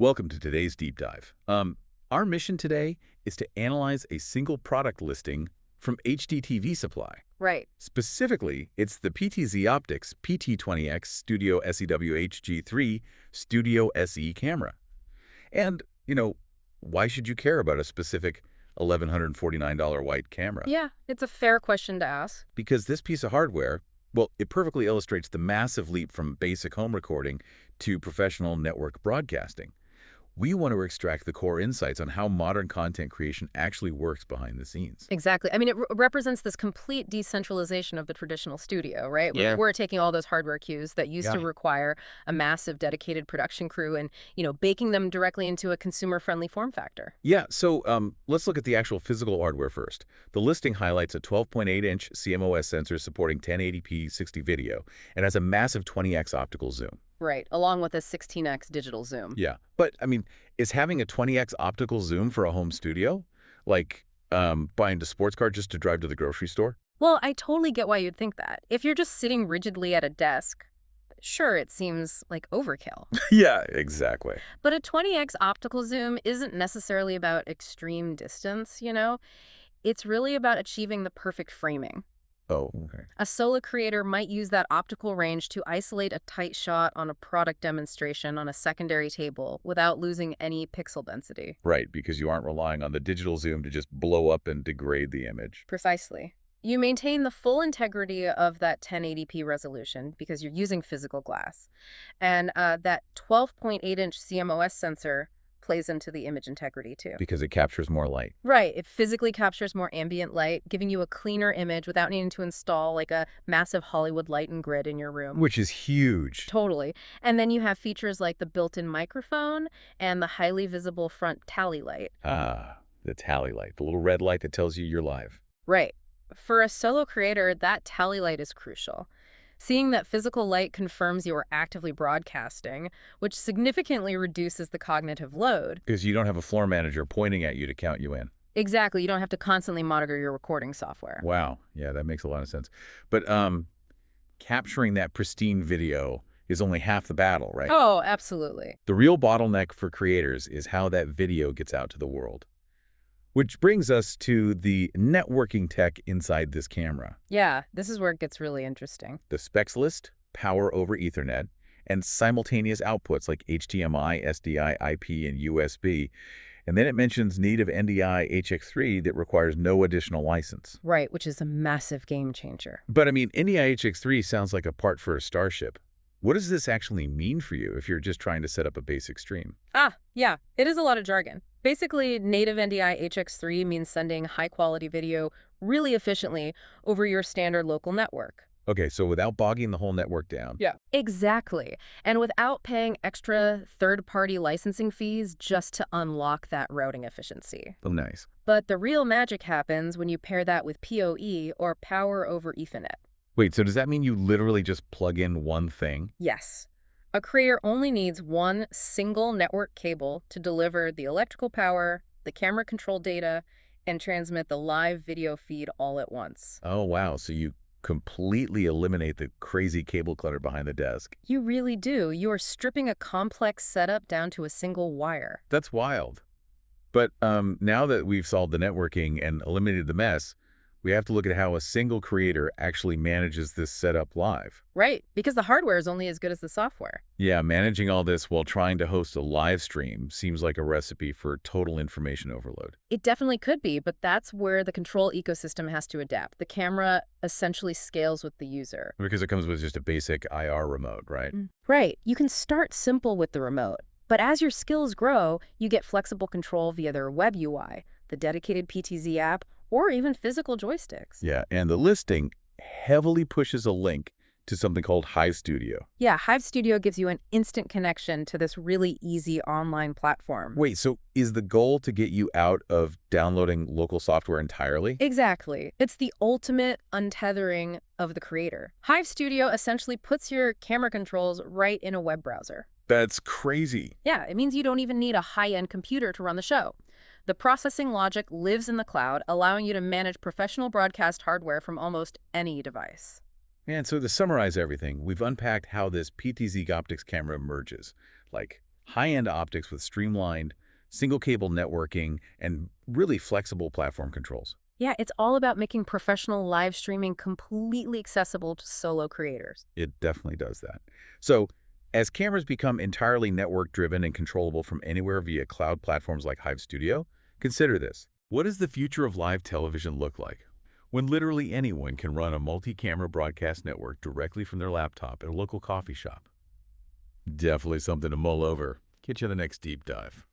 Welcome to today's deep dive. Our mission today is to analyze a single product listing from HDTVSupply. Right. Specifically, it's the PTZOptics PT20X-STUDIO-SE-WH-G3 Studio SE camera. And, why should you care about a specific $1,149 white camera? Yeah, it's a fair question to ask. Because this piece of hardware, well, it perfectly illustrates the massive leap from basic home recording to professional network broadcasting. We want to extract the core insights on how modern content creation actually works behind the scenes. Exactly. I mean, it represents this complete decentralization of the traditional studio, right? Yeah. We're taking all those hardware cues that used to require a massive dedicated production crew and, baking them directly into a consumer-friendly form factor. Yeah, so let's look at the actual physical hardware first. The listing highlights a 12.8-inch CMOS sensor supporting 1080p 60 video and has a massive 20x optical zoom. Right, along with a 16x digital zoom. Yeah, but, is having a 20x optical zoom for a home studio like buying a sports car just to drive to the grocery store? Well, I totally get why you'd think that. If you're just sitting rigidly at a desk, sure, it seems like overkill. Yeah, exactly. But a 20x optical zoom isn't necessarily about extreme distance, It's really about achieving the perfect framing. Oh, okay. A solo creator might use that optical range to isolate a tight shot on a product demonstration on a secondary table without losing any pixel density. Right, because you aren't relying on the digital zoom to just blow up and degrade the image. Precisely. You maintain the full integrity of that 1080p resolution because you're using physical glass. And that 12.8-inch CMOS sensor plays into the image integrity too. Because it captures more light. Right. It physically captures more ambient light, giving you a cleaner image without needing to install like a massive Hollywood light and grid in your room. Which is huge. Totally. And then you have features like the built-in microphone and the highly visible front tally light. Ah, the tally light, the little red light that tells you you're live. Right. For a solo creator, that tally light is crucial. Seeing that physical light confirms you are actively broadcasting, which significantly reduces the cognitive load. Because you don't have a floor manager pointing at you to count you in. Exactly. You don't have to constantly monitor your recording software. Wow. Yeah, that makes a lot of sense. But capturing that pristine video is only half the battle, right? Oh, absolutely. The real bottleneck for creators is how that video gets out to the world. Which brings us to the networking tech inside this camera. Yeah, this is where it gets really interesting. The specs list, power over Ethernet, and simultaneous outputs like HDMI, SDI, IP, and USB. And then it mentions need of NDI HX3 that requires no additional license. Right, which is a massive game changer. But NDI HX3 sounds like a part for a Starship. What does this actually mean for you if you're just trying to set up a basic stream? Yeah, it is a lot of jargon. Basically, native NDI HX3 means sending high-quality video really efficiently over your standard local network. Okay, so without bogging the whole network down. Yeah. Exactly. And without paying extra third-party licensing fees just to unlock that routing efficiency. Oh, nice. But the real magic happens when you pair that with PoE, or Power over Ethernet. Wait, so does that mean you literally just plug in one thing? Yes. A creator only needs one single network cable to deliver the electrical power, the camera control data, and transmit the live video feed all at once. Oh, wow. So you completely eliminate the crazy cable clutter behind the desk. You really do. You are stripping a complex setup down to a single wire. That's wild. But now that we've solved the networking and eliminated the mess, we have to look at how a single creator actually manages this setup live. Right, because the hardware is only as good as the software. Yeah, managing all this while trying to host a live stream seems like a recipe for total information overload. It definitely could be, but that's where the control ecosystem has to adapt. The camera essentially scales with the user. Because it comes with just a basic IR remote, right? Right. You can start simple with the remote, but as your skills grow, you get flexible control via their web UI, the dedicated PTZ app, or even physical joysticks. Yeah, and the listing heavily pushes a link to something called Hive Studio. Yeah, Hive Studio gives you an instant connection to this really easy online platform. Wait, so is the goal to get you out of downloading local software entirely? Exactly. It's the ultimate untethering of the creator. Hive Studio essentially puts your camera controls right in a web browser. That's crazy. Yeah, it means you don't even need a high-end computer to run the show. The processing logic lives in the cloud, allowing you to manage professional broadcast hardware from almost any device. And so to summarize everything, we've unpacked how this PTZOptics camera emerges, like High-end optics with streamlined, single-cable networking, and really flexible platform controls. Yeah, it's all about making professional live streaming completely accessible to solo creators. It definitely does that. So, as cameras become entirely network-driven and controllable from anywhere via cloud platforms like Hive Studio, consider this. What does the future of live television look like? When literally anyone can run a multi-camera broadcast network directly from their laptop at a local coffee shop. Definitely something to mull over. Catch you in the next deep dive.